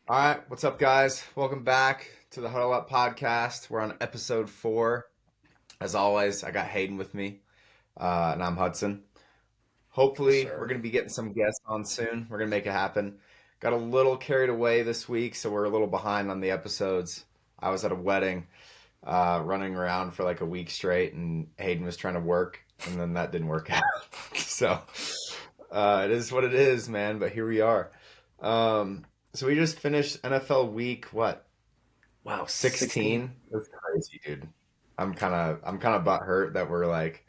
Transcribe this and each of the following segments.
All right, what's up, guys? Welcome back to the Huddle Up podcast. We're on episode 4. As always, I got Hayden with me, and I'm Hudson. Yes, Hopefully, we're sir. going to be getting some guests on soon. We're going to make it happen. Got a little carried away this week, so we're a little behind on the episodes. I was at a wedding, running around for like a week straight, and Hayden was trying to work, and then that didn't work out. So, it is what it is, man, but here we are. So we just finished NFL week, what? Wow, 16. 16? That's crazy, dude. I'm kind of butthurt that we're like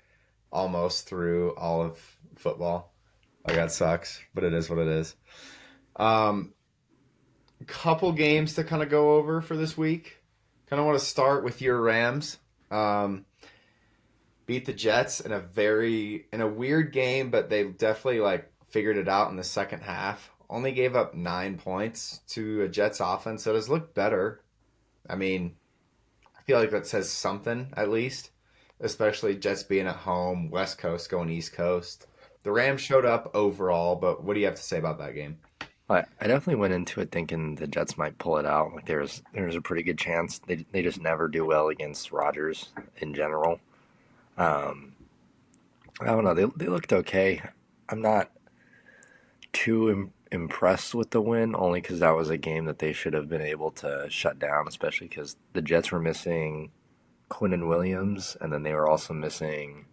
almost through all of football. Like that sucks, but it is what it is. Um, Couple games to kind of go over for this week. Kind of want to start with your Rams. Um, Beat the Jets in a weird game, but they definitely like figured it out in the second half. Only gave up 9 points to a Jets offense that has looked better. I mean, I feel like that says something at least, especially Jets being at home, West Coast going East Coast. The Rams showed up overall, but what do you have to say about that game? I definitely went into it thinking the Jets might pull it out. Like there's a pretty good chance. They just never do well against Rodgers in general. Um, I don't know. They looked okay. I'm not too impressed with the win, only because that was a game that they should have been able to shut down, especially because the Jets were missing Quinnen Williams, and then they were also missing.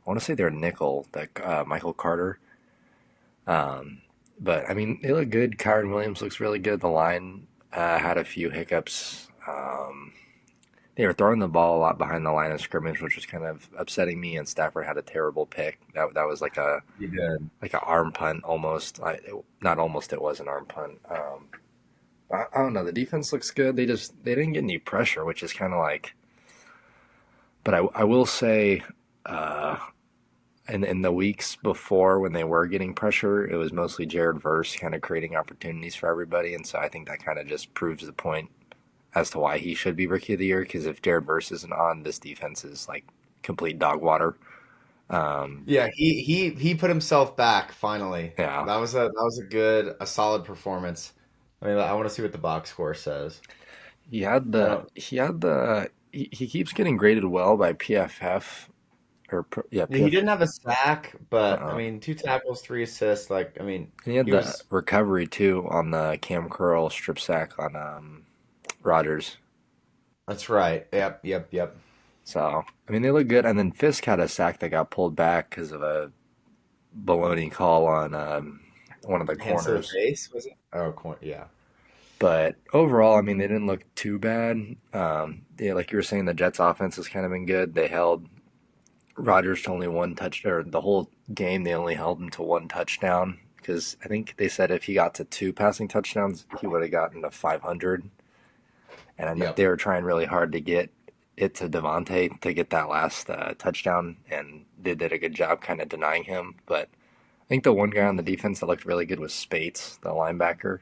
I want to say their nickel, that Michael Carter. Um, but I mean, they look good. Kyron Williams looks really good. The line had a few hiccups. They were throwing the ball a lot behind the line of scrimmage, which was kind of upsetting me. And Stafford had a terrible pick. That was You did. like an arm punt almost. Not almost. It was an arm punt. I don't know. The defense looks good. They didn't get any pressure, which is kind of like. But I will say. Uh, And in the weeks before, when they were getting pressure, it was mostly Jared Verse kind of creating opportunities for everybody. And so I think that kind of just proves the point as to why he should be Rookie of the Year. Because if Jared Verse isn't on, this defense is like complete dog water. Um, Yeah, he put himself back finally. yeah, That was a solid performance. I mean, I want to see what the box score says. I don't. he keeps getting graded well by PFF yeah, He PFF. didn't have a sack, but I Uh, mean, 2 tackles, 3 assists. Like, I mean, and he had he the was. recovery too on the Cam Curl strip sack on Rodgers. That's right. Yep, yep, yep. So, I mean, they look good. And then Fisk had a sack that got pulled back because of a baloney call on one of the Hands to the corners. face, was it? Oh, yeah. But overall, I mean, they didn't look too bad. Yeah, like you were saying, the Jets' offense has kind of been good. They held Rodgers to only one touch, or the whole game, they only held him to one touchdown. Because I think they said if he got to two passing touchdowns, he would have gotten to 500. And I know Yep. they were trying really hard to get it to Devontae to get that last touchdown, and they did a good job kind of denying him. But I think the one guy on the defense that looked really good was Spates, the linebacker.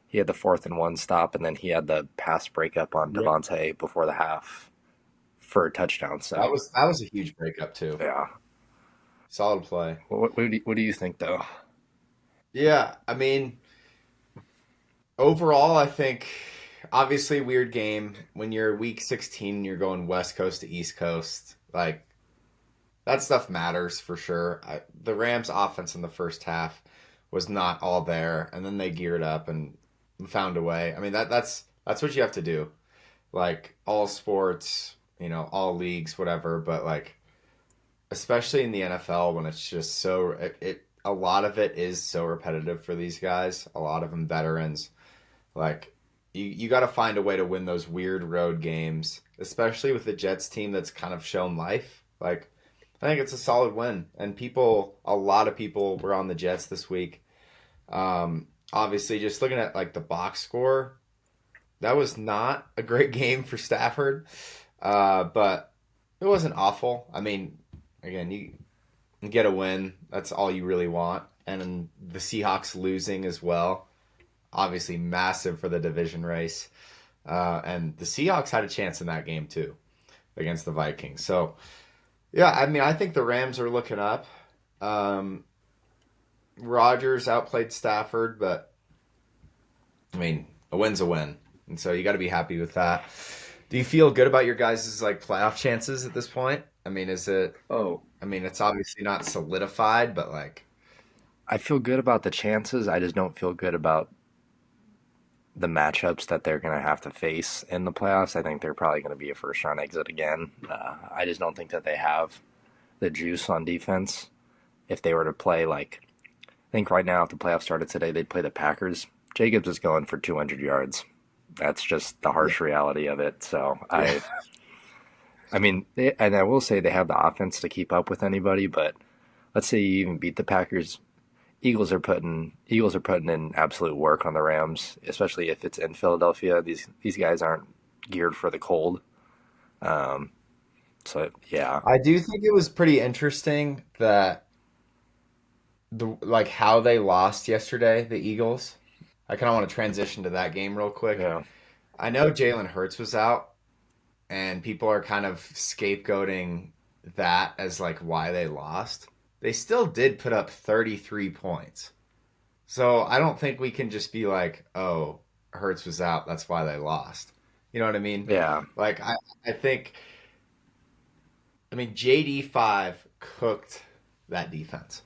He had the 4th and 1 stop, and then he had the pass breakup on Yep. Devontae before the half for a touchdown. That So, was that was a huge breakup too. yeah. Solid play. What do you think, though? Yeah, I mean, overall, I think obviously weird game when you're week 16 and you're going West Coast to East Coast. Like that stuff matters for sure. The Rams' offense in the first half was not all there, and then they geared up and found a way. I mean that's what you have to do. Like all sports, all leagues, whatever. But like especially in the NFL when it's just so a lot of it is so repetitive for these guys. A lot of them veterans. Like you got to find a way to win those weird road games, especially with the Jets team that's kind of shown life. Like I think it's a solid win, and a lot of people were on the Jets this week. Obviously, just looking at like the box score, that was not a great game for Stafford, but it wasn't awful. I mean, again, you get a win. That's all you really want. And the Seahawks losing as well, obviously massive for the division race. And the Seahawks had a chance in that game too against the Vikings. So yeah, I mean, I think the Rams are looking up. Um, Rodgers outplayed Stafford, but I mean, A win's a win, and so you got to be happy with that. Do you feel good about your guys' like playoff chances at this point? I mean, is it? Oh, I mean, it's obviously not solidified, but like, I feel good about the chances. I just don't feel good about the matchups that they're going to have to face in the playoffs. I think they're probably going to be a first round exit again. I just don't think that they have the juice on defense. If they were to play like, I think right now, if the playoffs started today, they'd play the Packers. Jacobs is going for 200 yards. That's just the yeah, harsh reality of it. So yeah. I mean, and I will say they have the offense to keep up with anybody. But let's say you even beat the Packers, Eagles are putting in absolute work on the Rams, especially if it's in Philadelphia. These guys aren't geared for the cold. Um, so yeah, I do think it was pretty interesting that the like how they lost yesterday, the Eagles. I kind of want to transition to that game real quick. yeah, I know Jalen Hurts was out, and people are kind of scapegoating that as like why they lost. They still did put up 33 points. So I don't think we can just be like, oh, Hurts was out, that's why they lost. You know what I mean? yeah, Like I think I mean JD5 cooked that defense.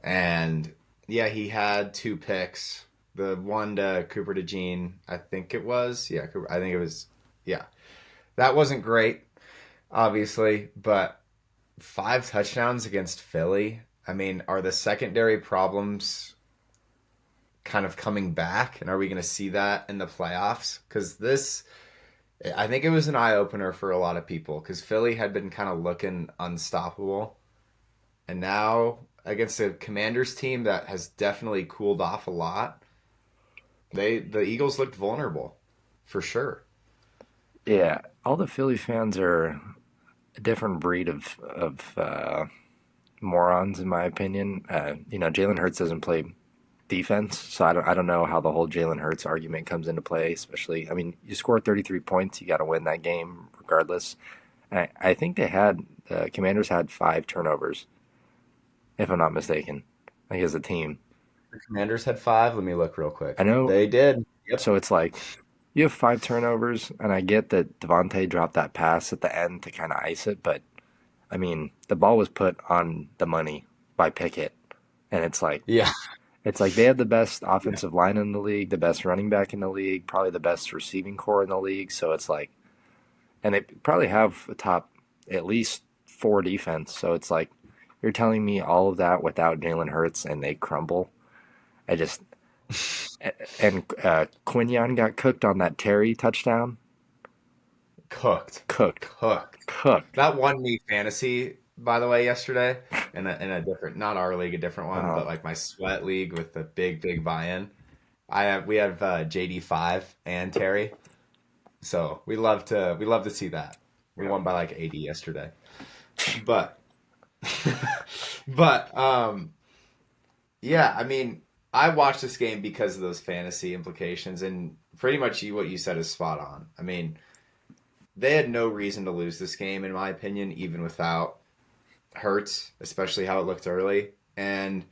And yeah, he had two picks. The one to Cooper DeJean, I think it was. Yeah, Cooper, I think it was. Yeah, that wasn't great, obviously, but five touchdowns against Philly. I mean, are the secondary problems kind of coming back, and are we going to see that in the playoffs? Because this, I think it was an eye opener for a lot of people because Philly had been kind of looking unstoppable, and now against a Commanders team that has definitely cooled off a lot, the Eagles looked vulnerable for sure. yeah. All the Philly fans are a different breed of morons, in my opinion. Jalen Hurts doesn't play defense, so I don't know how the whole Jalen Hurts argument comes into play. Especially, I mean, you score 33 points, you got to win that game regardless. I think the Commanders had 5 turnovers, if I'm not mistaken. I think as a team. The Commanders had five. Let me look real I quick. know. They did. Yep. So it's like you have 5 turnovers, and I get that Devontae dropped that pass at the end to kind of ice it, but I mean, the ball was put on the money by Pickett, and Yeah. it's like they have the best Yeah. offensive line in the league, the best running back in the league, probably the best receiving core in the league. So it's like, and they probably have a top at least 4 defense. So it's like you're telling me all of that without Jalen Hurts, and they crumble. I just and Quinion got cooked on that Terry touchdown. Cooked. Cooked, Cooked. cooked. That won me fantasy, by the way, yesterday in a different, not our league, a different one, Uh, but like my sweat league with the big buy-in. We have JD5 and Terry, so we love to see that. We yeah. won by like 80 yesterday, but but yeah, I mean, I watched this game because of those fantasy implications, and pretty much what you said is spot on. I mean, they had no reason to lose this game, in my opinion, even without Hurts, especially how it looked early. And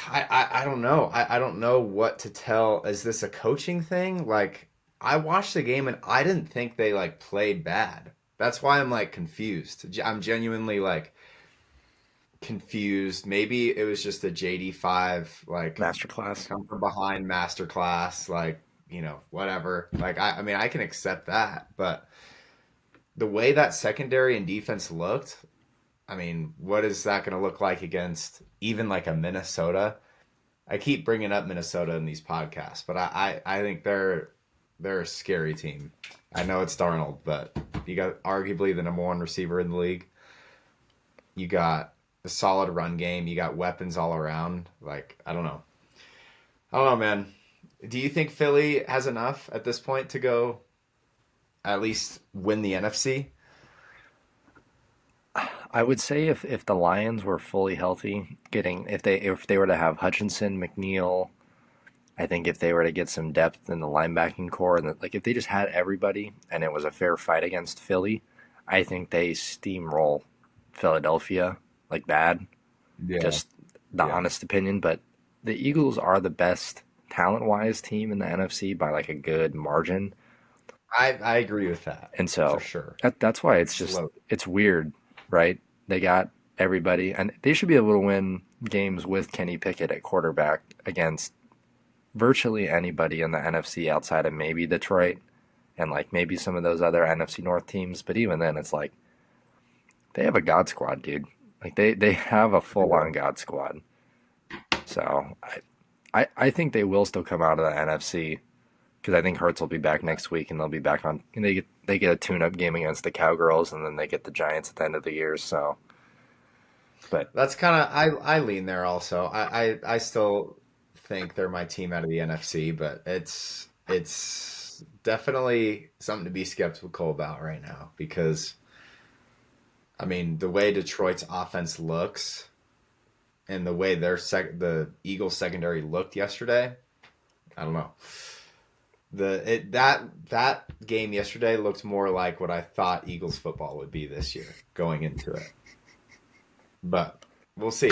I don't know. I don't know what to tell. Is this a coaching thing? Like, I watched the game and I didn't think they like played bad. That's why I'm like confused. I'm genuinely like confused. Maybe it was just a JD5 like Masterclass. come from behind masterclass, like, whatever. Like I mean I can accept that, but the way that secondary and defense looked, I mean, what is that going to look like against even like a Minnesota? I keep bringing up Minnesota in these podcasts, but I think they're a scary team. I know it's Darnold, but you got arguably the number one receiver in the league. You got a solid run game. You got weapons all around. Like, I don't know. I don't know, man. Do you think Philly has enough at this point to go at least win the NFC? I would say if the Lions were fully healthy, getting if they were to have Hutchinson, McNeil, I think if they were to get some depth in the linebacking core and like if they just had everybody and it was a fair fight against Philly, I think they steamroll Philadelphia like bad. Yeah, Just the yeah. honest opinion, but the Eagles are the best talent-wise team in the NFC by like a good margin. I agree with that And for so sure. that's why it's It's just low. it's weird, right? They got everybody, and they should be able to win games with Kenny Pickett at quarterback against virtually anybody in the NFC outside of maybe Detroit and like maybe some of those other NFC North teams. But even then, it's like they have a God squad, dude. Like they have a full on God squad. So I think they will still come out of the NFC because I think Hurts will be back next week and they'll be back on. And they get a tune up game against the Cowgirls and then they get the Giants at the end of the year. So, but That's kind of I lean there also. I still think they're my team out of the NFC, but it's definitely something to be skeptical about right now because I mean the way Detroit's offense looks and the way the Eagles secondary looked yesterday, I don't know. That game yesterday looked more like what I thought Eagles football would be this year going into it. But we'll see.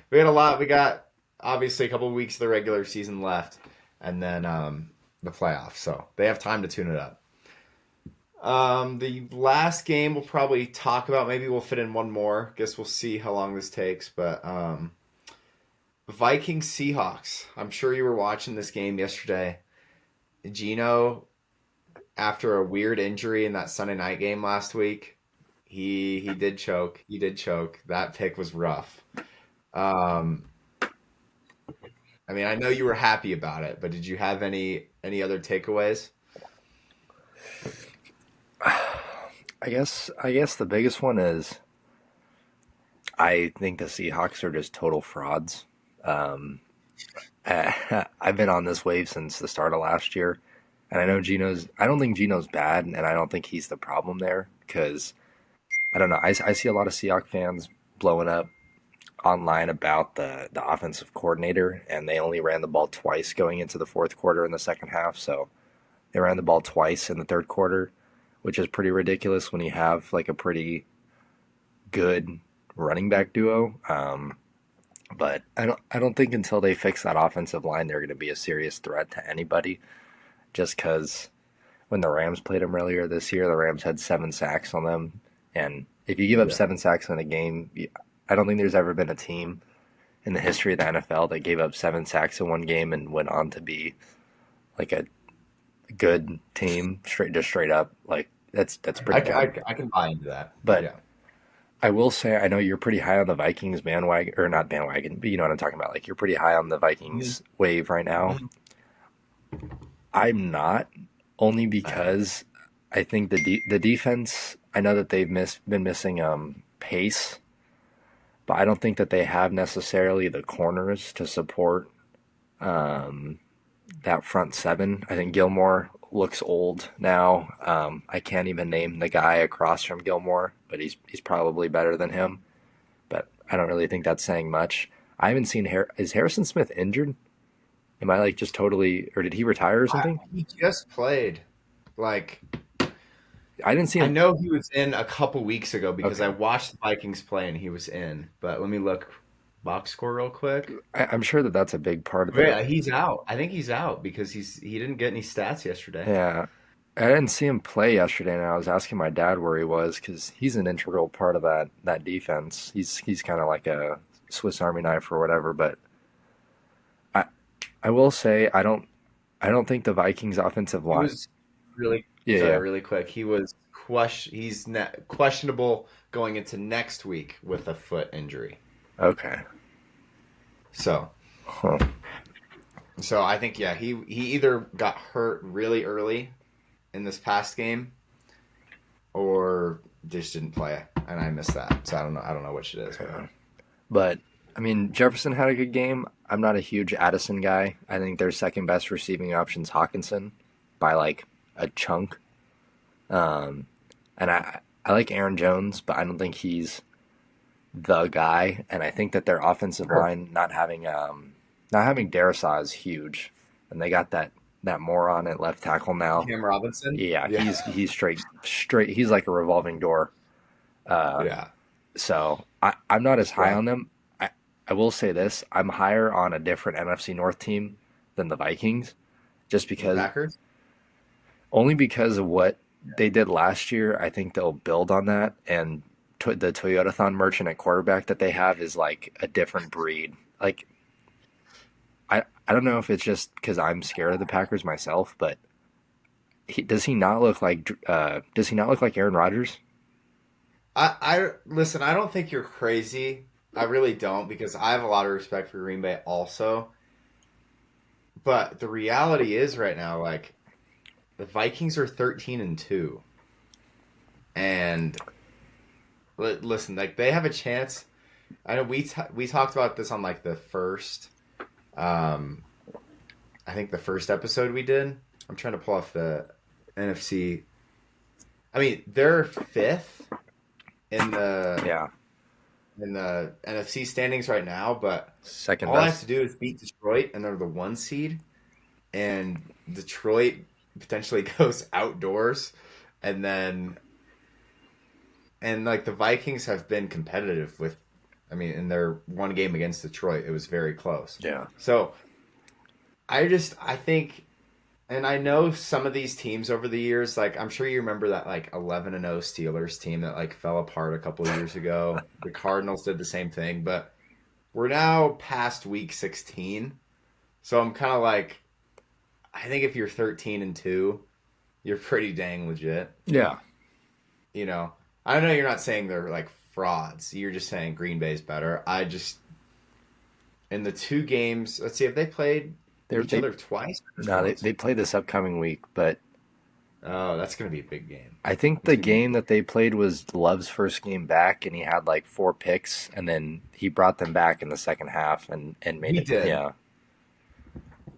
We got a lot. We got obviously a couple of weeks of the regular season left, and then the playoffs. So they have time to tune it up. The last game we'll probably talk about. Maybe we'll fit in one more. Guess we'll see how long this takes. But Vikings Seahawks. I'm sure you were watching this game yesterday. Gino, after a weird injury in that Sunday night game last week, he did choke. He did choke. That pick was rough. Um, I mean, I know you were happy about it, but did you have any other takeaways? I guess the biggest one is I think the Seahawks are just total frauds. Um, I've been on this wave since the start of last year, and I know Gino's. I don't think Gino's bad, and I don't think he's the problem there because I don't know. I see a lot of Seahawks fans blowing up online about the offensive coordinator, and they only ran the ball twice going into the fourth quarter in the second half. So they ran the ball twice in the third quarter, which is pretty ridiculous when you have like a pretty good running back duo. But I don't think until they fix that offensive line, they're going to be a serious threat to anybody. Just because when the Rams played them earlier this year, the Rams had 7 sacks on them, and if you give up Yeah. 7 sacks in a game, I don't think there's ever been a team in the history of the NFL that gave up 7 sacks in one game and went on to be like a good team straight up. Like that's I, pretty I, good. I can buy into that. But Yeah. I will say I know you're pretty high on the Vikings bandwagon or not bandwagon, but you know what I'm talking about. Like you're pretty high on the Mhm. Vikings wave right now. Mhm. I'm not only I am. because I think the defense. I know that been missing pace, but I don't think that they have necessarily the corners to support um, that front seven. I think Gilmore looks old now. I can't even name the guy across from Gilmore, but he's probably better than him. But I don't really think that's saying much. I haven't seen is Harrison Smith injured? Am I like just totally, or did he retire or something? He just played. Like I didn't see I him. know he was in a couple weeks ago because I Okay, watched the Vikings play and he was in. But let me look box score real quick. I'm sure that that's a big part of their. Yeah, he's out. I think he's out because he didn't get any stats yesterday. Yeah, I didn't see him play yesterday, and I was asking my dad where he was because he's an integral part of that defense. He's kind of like a Swiss Army knife or whatever. But I I will say I don't think the Vikings offensive He line. was really Yeah, sorry, yeah. really quick. Questionable going into next week with a foot injury. Okay. So Huh. so I think yeah, he either got hurt really early in this past game or just didn't play and I missed that. So I don't know which it is, but Yeah. But I mean, Jefferson had a good game. I'm not a huge Addison guy. I think their second best receiving option's Hawkinson by like a chunk. Um, and I like Aaron Jones, but I don't think he's the guy. And I think that their offensive sure. line not having Darisaw is huge, and they got that moron at left tackle now. Cam Robinson? Yeah, Yeah. he's straight. He's like a revolving door. Uh, Yeah. so I'm not as It's high rough. on them. I will say this: I'm higher on a different NFC North team than the Vikings, just The because Packers? only because of what they did last year. I think they'll build on that, and the Toyotathon merchant at quarterback that they have is like a different breed. Like I don't know if it's just because I'm scared of the Packers myself, but does he not look like does he not look like Aaron Rodgers? I listen, I don't think you're crazy. I really don't because I have a lot of respect for Green Bay also. But the reality is right now, like the Vikings are 13-2. And listen, like they have a chance. I know we talked about this on like the first um I think the first episode we did. I'm trying to pull off the NFC. I mean, they're fifth in the Yeah, NFC standings right now, but second all I have to best. do is beat Detroit, and they're the one seed. And Detroit potentially goes outdoors, and then and like the Vikings have been competitive with. I mean, in their one game against Detroit, it was very close. Yeah, So I think and I know some of these teams over the years, like I'm sure you remember that like 11-0 Steelers team that like fell apart a couple of years ago. The Cardinals did the same thing, but we're now past week 16. So I'm kind of like I think if you're 13-2, you're pretty dang legit, yeah. you know. I know you're not saying they're like frauds. You're just saying Green Bay's better. I just in the two games, let's see if they played each They other twice or just no once. they play this upcoming week, but Oh, that's going to be a big game. I think That's the going to be game that they played was Love's first game back, and he had like four picks, and then he brought them back in the second half and made He it. did. Yeah,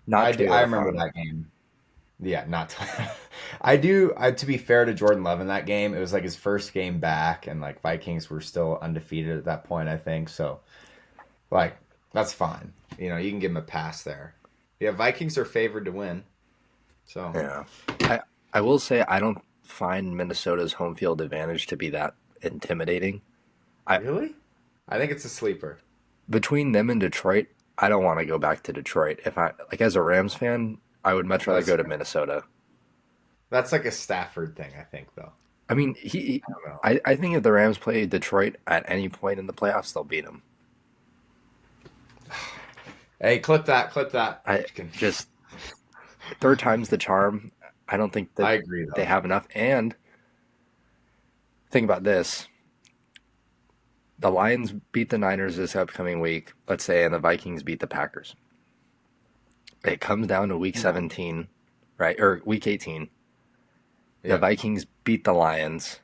not I remember Toyotathon. that game. Yeah, not. I do. To be fair to Jordan Love in that game, it was like his first game back, and like Vikings were still undefeated at that point. I think so. Like that's fine. You know, you can give him a pass there. Yeah, Vikings are favored to win. So Yeah, I I will say I don't find Minnesota's home field advantage to be that intimidating. I really, I think it's a sleeper. Between them and Detroit, I don't want to go back to Detroit. If I like as a Rams fan, I would much rather That's go to fair. Minnesota. That's like a Stafford thing, I think, though. I mean, I don't know. I think if the Rams play Detroit at any point in the playoffs, they'll beat them. Hey, clip that, clip that. I just third time's the charm. I don't think that I agree, they though. have enough. And think about this: the Lions beat the Niners this upcoming week, let's say, and the Vikings beat the Packers. It comes down to week No. 17, right? Or week 18. The Yeah. Vikings beat the Lions,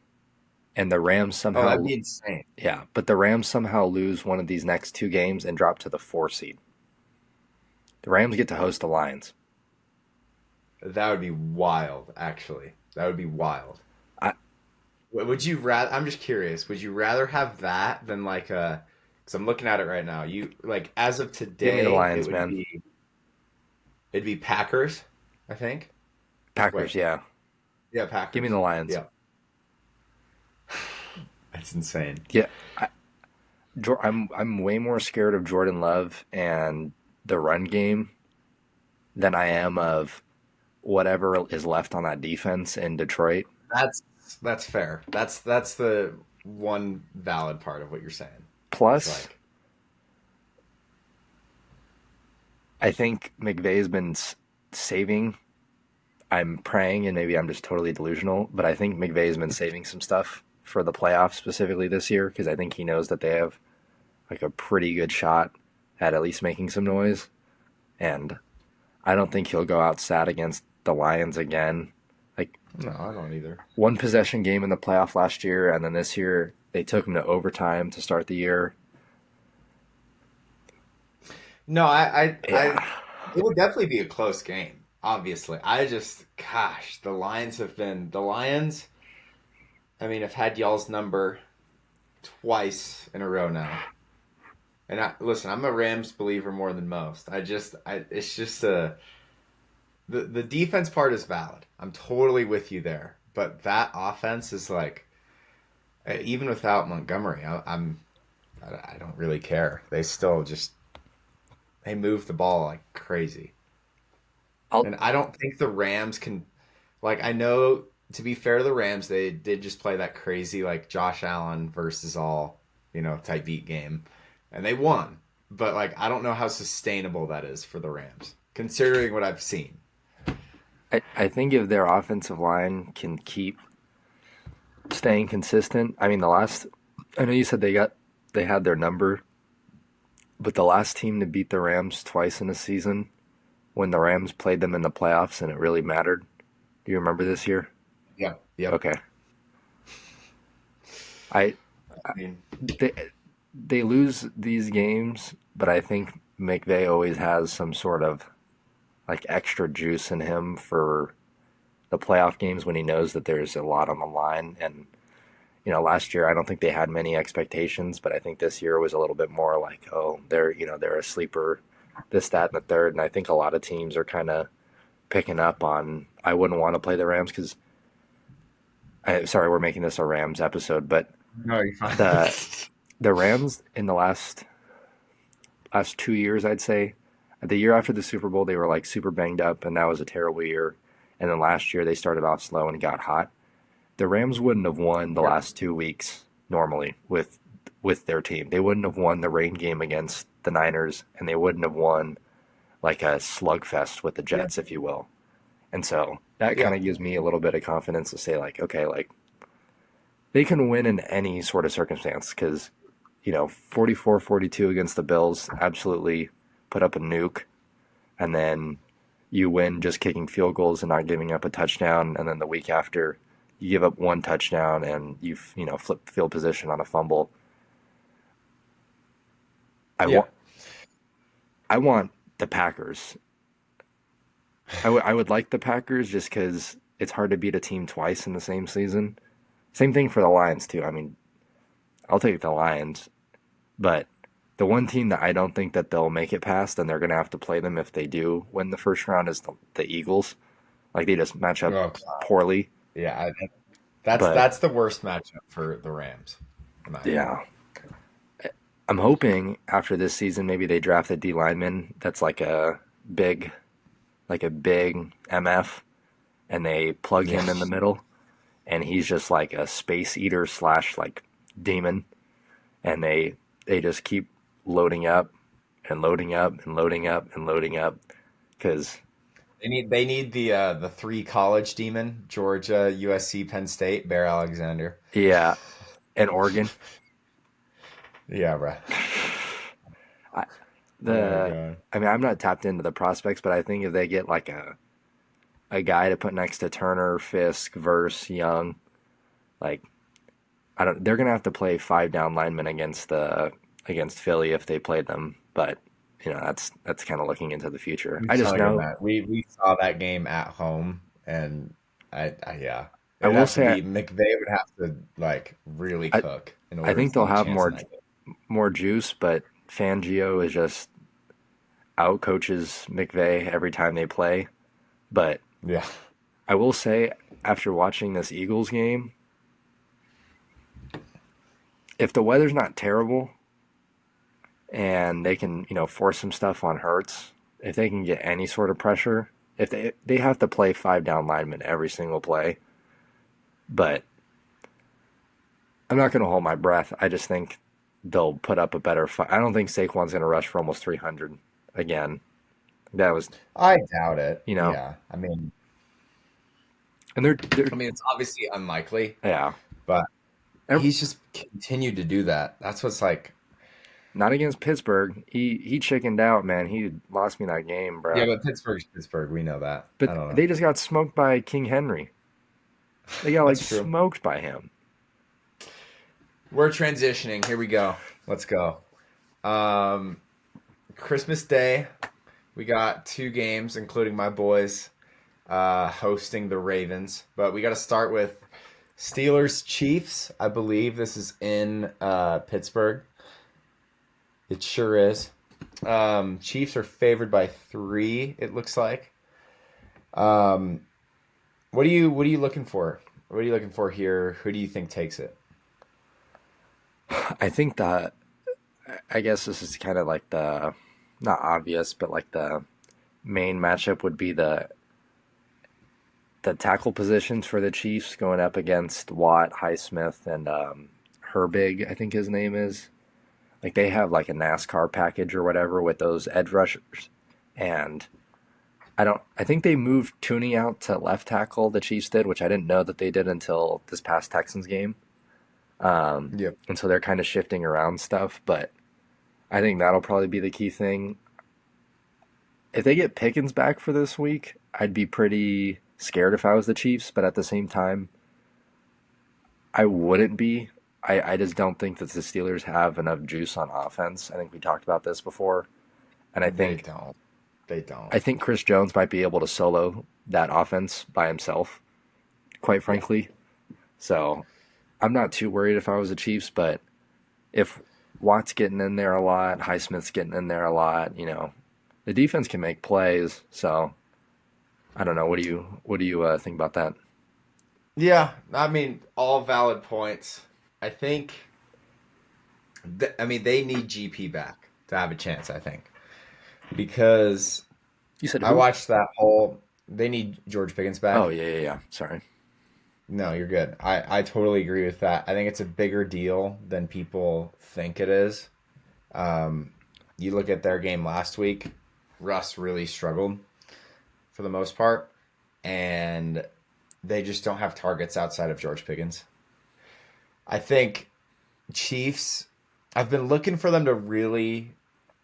and the Rams Oh, that'd somehow, be insane. yeah, but the Rams somehow lose one of these next two games and drop to the 4 seed. The Rams get to host the Lions. That would be wild, actually. That would be wild. I Would you rather? I'm just curious. Would you rather have that than like a? Because I'm looking at it right now. You like as of Give me the today, Lions, man. it'd be Packers, I think. Packers, Wait, yeah. yeah, Give me the Packers. Lions. Yeah, that's insane. Yeah, I'm way more scared of Jordan Love and the run game than I am of whatever is left on that defense in Detroit. That's that's fair. That's the one valid part of what you're saying. It's Plus, like, I think McVay's been saving. I'm praying, and maybe I'm just totally delusional, but I think McVay's been saving some stuff for the playoffs specifically this year because I think he knows that they have like a pretty good shot at least making some noise. And I don't think he'll go out sad against the Lions again. Like no, I don't either. one possession game in the playoff last year, and then this year they took him to overtime to start the year. No, Yeah, it would definitely be a close game. Obviously, I just, gosh, the Lions. I mean, I've had y'all's number twice in a row now. And listen, I'm a Rams believer more than most. It's just the defense part is valid. I'm totally with you there. But that offense is like, even without Montgomery, I don't really care. They still just they move the ball like crazy. I'll And I don't think the Rams can, like, I know to be fair to the Rams, they did just play that crazy, like, Josh Allen versus all, type beat game. And they won. But, like, I don't know how sustainable that is for the Rams, considering what I've seen. I think if their offensive line can keep staying consistent, I mean I know you said they had their number, but the last team to beat the Rams twice in a season when the Rams played them in the playoffs and it really mattered. Do you remember this year? Yeah. Yep. Okay. I I mean, they they lose these games, but I think McVay always has some sort of like extra juice in him for the playoff games when he knows that there's a lot on the line. And last year I don't think they had many expectations, but I think this year was a little bit more like, oh, they're a sleeper, this, that, and the third. And I think a lot of teams are kind of picking up on. I wouldn't want to play the Rams because sorry, we're making this a Rams episode, but no, you're fine. the the Rams in the last 2 years, I'd say, the year after the Super Bowl, they were like super banged up, and that was a terrible year. And then last year, they started off slow and got hot. The Rams wouldn't have won the Yep. last 2 weeks normally with their team. They wouldn't have won the rain game against the Niners, and they wouldn't have won like a slugfest with the Yeah. Jets, if you will. And so that kind Yeah. of gives me a little bit of confidence to say, like, okay, like they can win in any sort of circumstance because 44-42 against the Bills absolutely put up a nuke, and then you win just kicking field goals and not giving up a touchdown, and then the week after you give up one touchdown and you flip field position on a fumble. I Yeah. want I want the Packers. I would like the Packers just because it's hard to beat a team twice in the same season. Same thing for the Lions too. I mean, I'll take the Lions, but the one team that I don't think that they'll make it past, and they're going to have to play them if they do win the first round, is the Eagles. Like they just match up Oh, poorly. yeah. That's But that's the worst matchup for the Rams, in my opinion. yeah, I'm hoping after this season maybe they draft a D lineman that's big, like a big MF, and they plug Yeah. him in the middle, and he's just like a space eater slash like demon, and they just keep loading up and loading up and loading up and loading up because They need the three college demon: Georgia, USC, Penn State, Bear Alexander. yeah, and Oregon. Yeah, bro. I, Oh my the god. I mean, I'm not tapped into the prospects, but I think if they get like a guy to put next to Turner, Fisk, Verse, Young, like I don't, they're gonna have to play five down linemen against Philly if they play them, but that's kind of looking into the future. I'm I just telling you, know Matt. We saw that game at home, and yeah, I it'd will have to say be McVay would have to like really I cook in I order to think they'll stand a have chance in that game. more juice, but Fangio is just out coaches McVay every time they play. But Yeah, I will say, after watching this Eagles game, if the weather's not terrible and they can, force some stuff on Hurts, if they can get any sort of pressure, if they have to play five down linemen every single play, but I'm not going to hold my breath. I just think they'll put up a better fight. I don't think Saquon's going to rush for almost 300 again. That was, I doubt it. you know, Yeah, I mean, and they're it's obviously unlikely, yeah, but ev- he's just continued to do that. That's what's like. not against Pittsburgh. He chickened out, man. He lost me that game, Yeah, bruh. but Pittsburgh's Pittsburgh. We know that. I But don't know. they just got smoked by King Henry. They got like That's true. smoked by him. We're transitioning. Here we go. Let's go. Um, Christmas Day, we got two games, including my boys hosting the Ravens. But we got to start with Steelers Chiefs. I believe this is in Pittsburgh. It sure is. Chiefs are favored by 3. It looks like. Um, what are you looking for? What are you looking for here? Who do you think takes it? I think that I guess this is kind of like the not obvious, but like the main matchup would be the tackle positions for the Chiefs going up against Watt, Highsmith, and Herbig, I think his name is. Like they have like a NASCAR package or whatever with those edge rushers, and I think they moved Tooney out to left tackle. The Chiefs did, which I didn't know that they did until this past Texans game. Yep. And so they're kind of shifting around stuff, but I think that'll probably be the key thing. If they get Pickens back for this week, I'd be pretty scared if I was the Chiefs, but at the same time, I wouldn't be. I just don't think that the Steelers have enough juice on offense. I think we talked about this before. And They don't. They don't. I think Chris Jones might be able to solo that offense by himself, quite Yeah. frankly. So I'm not too worried if I was the Chiefs, but if Watt's getting in there a lot, Highsmith's getting in there a lot, the defense can make plays. So I don't know. What do you think about that? Yeah, I mean, all valid points. I think, I mean, they need GP back to have a chance, I think. Because You said I who? watched that whole, they need George Pickens Oh back. yeah, yeah, yeah. Sorry. No, you're good. I totally agree with that. I think it's a bigger deal than people think it is. Um, you look at their game last week, Russ really struggled for the most part, and they just don't have targets outside of George Pickens. I think Chiefs, I've been looking for them to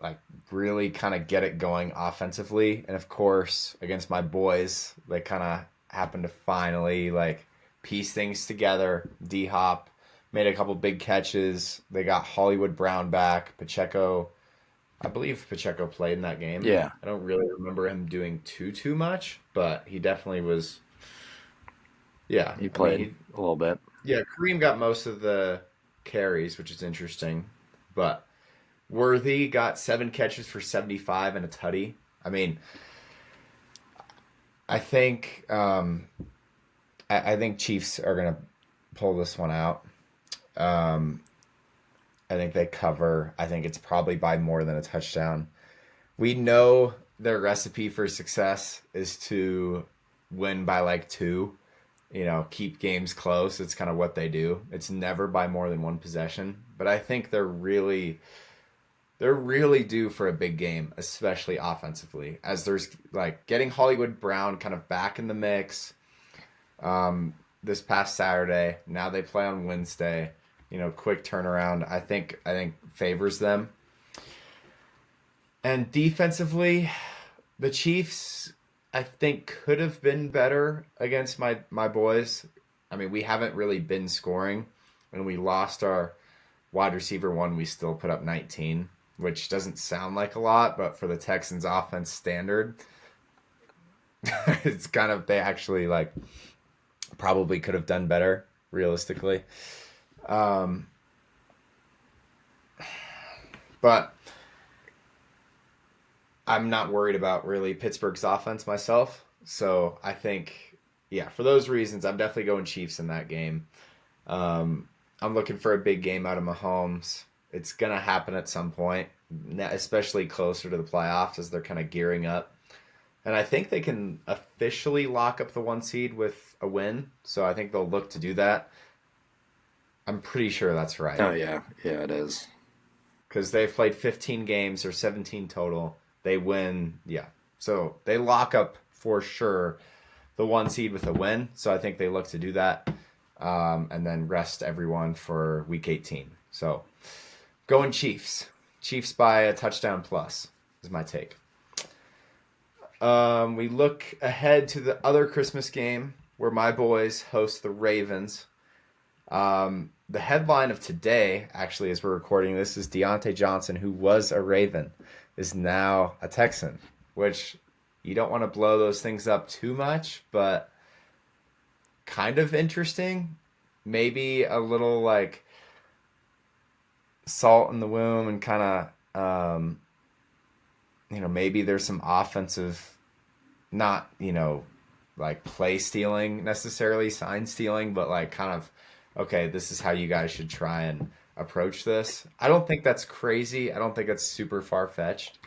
like, really kind of get it going offensively. And of course, against my boys, they kind of happened to finally, like, piece things together. D Hop made a couple big catches. They got Hollywood Brown back. Pacheco, I believe Pacheco played in that game. Yeah, I don't really remember him doing too much, but he definitely was. Yeah, he I mean, played a little bit. yeah, Kareem got most of the carries, which is interesting. But Worthy got 7 catches for 75 and a tutty. I mean, I think I think Chiefs are gonna pull this one out. Um, I think they cover. I think it's probably by more than a touchdown. We know their recipe for success is to win by like two. Keep games close. It's kind of what they do. It's never by more than one possession. But I think they're really due for a big game, especially offensively, as there's like getting Hollywood Brown kind of back in the mix. This past Saturday, now they play on Wednesday. Quick turnaround. I think favors them. And defensively, the Chiefs, I think, could have been better against my boys. I mean, we haven't really been scoring. When we lost our wide receiver one, we still put up 19, which doesn't sound like a lot, but for the Texans offense standard, it's kind of, they actually like probably could have done better realistically. Um, but I'm not worried about really Pittsburgh's offense myself. So I think, yeah, for those reasons, I'm definitely going Chiefs in that game. Um, I'm looking for a big game out of Mahomes. It's going to happen at some point, especially closer to the playoffs as they're kind of gearing up. And I think they can officially lock up the one seed with a win. So I think they'll look to do that. I'm pretty sure that's right Oh yeah, yeah, it is. because they've played 15 games or 17 total. They win, yeah. So they lock up for sure the one seed with a win. So I think they look to do that, and then rest everyone for week 18. So going Chiefs. Chiefs by a touchdown plus is my take. We look ahead to the other Christmas game where my boys host the Ravens. The headline of today, actually, as we're recording this, is Deontay Johnson, who was a Raven, is now a Texan, which you don't want to blow those things up too much, but kind of interesting. Maybe a little like salt in the womb and kind of, maybe there's some offensive, not, like play stealing necessarily, sign stealing, but like kind of, okay, this is how you guys should try and approach this. I don't think that's crazy. I don't think that's super far fetched.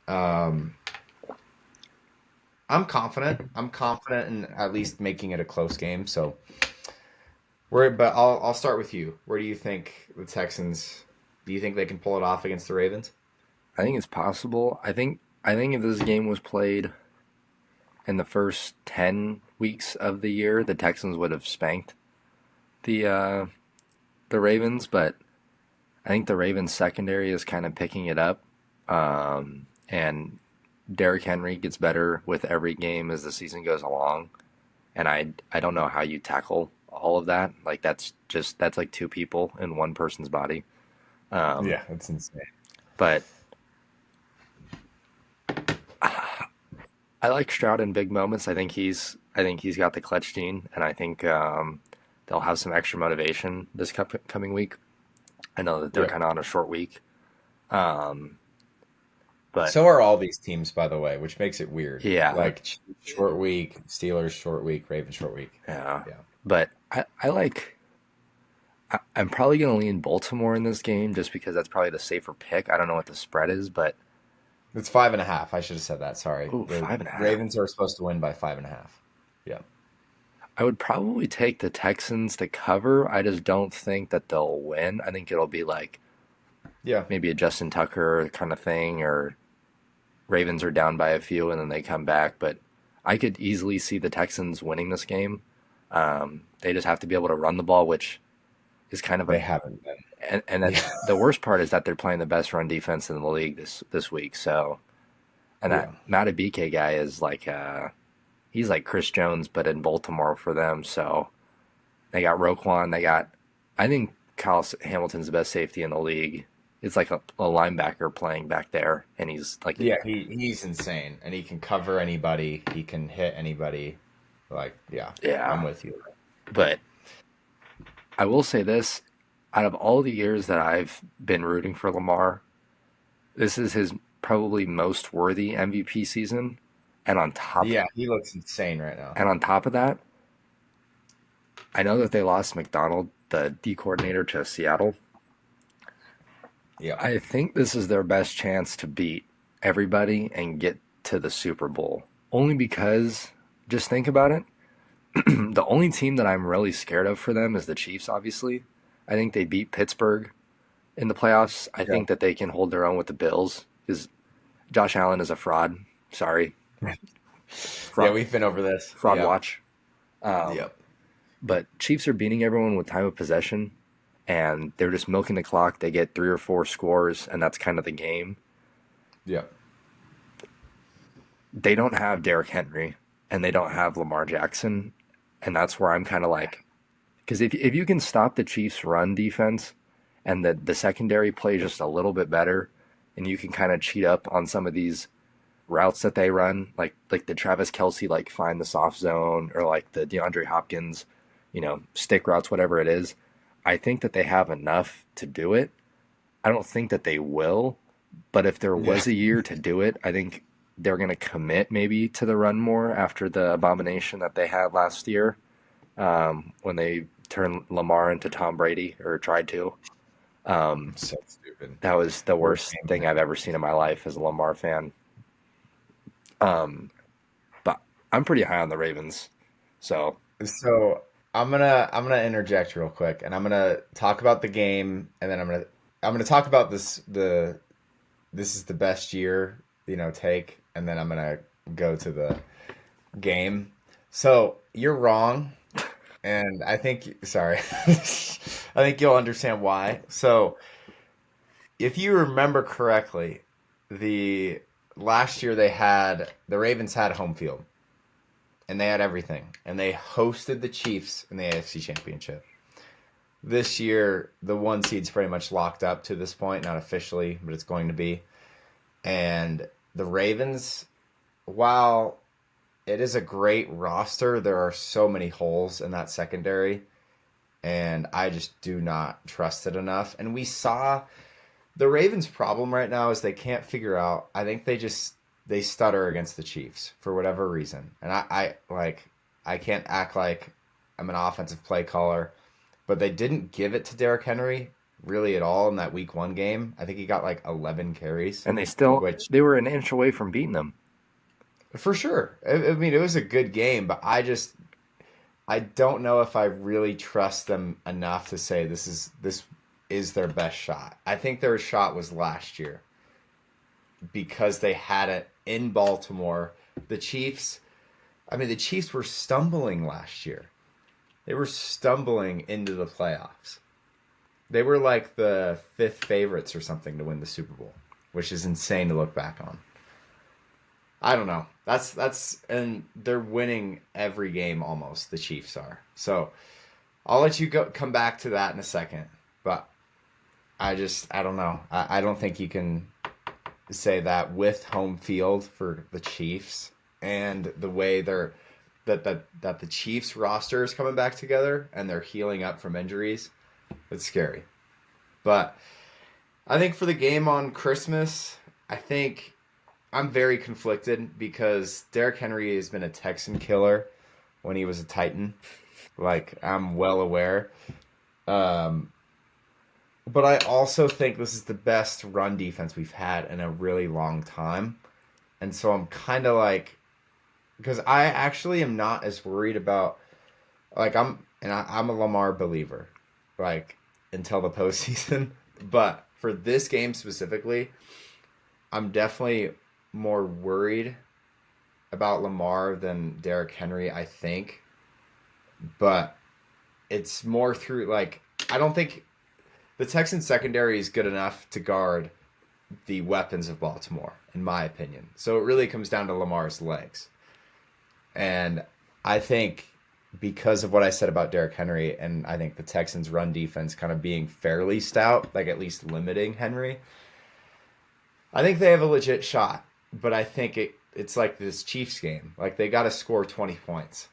Um, I'm confident. I'm confident in at least making it a close game. So but I'll start with you. Where do you think the Texans? Do you think they can pull it off against the Ravens? I think it's possible. I think if this game was played in the first 10 weeks of the year, the Texans would have spanked the the Ravens, but I think the Ravens secondary is kind of picking it up. And Derrick Henry gets better with every game as the season goes along. And I don't know how you tackle all of that. Like that's like two people in one person's body. Um, Yeah, that's insane. but I like Stroud in big moments. I think he's got the clutch gene, and I think they'll have some extra motivation this coming week. I know that they're Yeah. kind of on a short week, um, but So are all these teams, by the way, which makes it weird. yeah, Like short week, Steelers short week, Ravens short week. yeah. Yeah. But I like. I'm probably going to lean Baltimore in this game just because that's probably the safer pick. I don't know what the spread is, but It's 5.5. I should have said that. Sorry. ooh, The 5.5. Ravens are supposed to win by 5.5. Yeah. I would probably take the Texans to cover. I just don't think that they'll win. I think it'll be like Yeah. maybe a Justin Tucker kind of thing, or Ravens are down by a few and then they come back. But I could easily see the Texans winning this game. They just have to be able to run the ball, which is kind of They a haven't been. and that Yeah. the worst part is that they're playing the best run defense in the league this week. So and that Yeah. Matabike guy is like he's like Chris Jones but in Baltimore for them. So they got Roquan. I think Kyle Hamilton's the best safety in the league. It's like a linebacker playing back there, and he's like, Yeah, he's insane, and he can cover anybody. He can hit anybody. Like, yeah, I'm yeah. with you. But I will say this: out of all the years that I've been rooting for Lamar, this is his probably most worthy MVP season. And on top, Yeah, he looks insane right now. and on top of that, I know that they lost McDonald, the D coordinator, to Seattle. Yeah, I think this is their best chance to beat everybody and get to the Super Bowl. Only because, just think about it, the only team that I'm really scared of for them is the Chiefs, obviously. I think they beat Pittsburgh in the playoffs. I yeah, think that they can hold their own with the Bills because Josh Allen is a fraud. Sorry. yeah. Fraud, We've been over this. fraud Yeah, watch. Um, yep, but Chiefs are beating everyone with time of possession, and they're just milking the clock. They get three or four scores, and that's kind of the game. yep. They don't have Derrick Henry, and they don't have Lamar Jackson, and that's where I'm kind of like, because if you can stop the Chiefs' run defense and the secondary play just a little bit better, and you can kind of cheat up on some of these routes that they run, like the Travis Kelsey like find the soft zone or like the DeAndre Hopkins, stick routes, whatever it is. I think that they have enough to do it. I don't think that they will, but if there Yeah, was a year to do it, I think they're going to commit maybe to the run more after the abomination that they had last year when they turned Lamar into Tom Brady or tried to. Um, so stupid. that was the Worst worst game. thing I've ever seen in my life as a Lamar fan. Um, but I'm pretty high on the Ravens. So, So I'm gonna interject real quick, and I'm gonna talk about the game, and then I'm gonna talk about this is the best year, take, and then I'm gonna go to the game. So you're wrong, and sorry, I think you'll understand why. So if you remember correctly, the last year the Ravens had home field, and they had everything, and they hosted the Chiefs in the AFC Championship. This year, the one seed's pretty much locked up to this point, not officially, but it's going to be. And the Ravens, while it is a great roster, there are so many holes in that secondary, and I just do not trust it enough. And we saw the Ravens' problem right now is they can't figure out. I think they stutter against the Chiefs for whatever reason, and I can't act like I'm an offensive play caller, but they didn't give it to Derrick Henry really at all in that Week 1 game. I think he got like 11 carries, and which they were an inch away from beating them. For sure. I mean, it was a good game, but I don't know if I really trust them enough to say this is their best shot. I think their shot was last year because they had it in Baltimore. The Chiefs, I mean, the Chiefs were stumbling last year. They were stumbling into the playoffs. They were like the fifth favorites or something to win the Super Bowl, which is insane to look back on. I don't know. That's and they're winning every game almost. The Chiefs are. So I'll let you go come back to that in a second. But I don't know. I don't think you can say that with home field for the Chiefs and the way that the Chiefs roster is coming back together and they're healing up from injuries. It's scary. But I think for the game on Christmas, I think I'm very conflicted because Derrick Henry has been a Texan killer when he was a Titan. Like I'm well aware. Um, but I also think this is the best run defense we've had in a really long time. And so I'm kind of like, because I actually am not as worried about, like, I'm a Lamar believer, like, until the postseason. But for this game specifically, I'm definitely more worried about Lamar than Derrick Henry, I think. But it's more through, like, I don't think the Texans secondary is good enough to guard the weapons of Baltimore, in my opinion. So it really comes down to Lamar's legs. And I think because of what I said about Derrick Henry, and I think the Texans' run defense kind of being fairly stout, like at least limiting Henry, I think they have a legit shot. But I think it's like this Chiefs game. Like they got to score 20 points.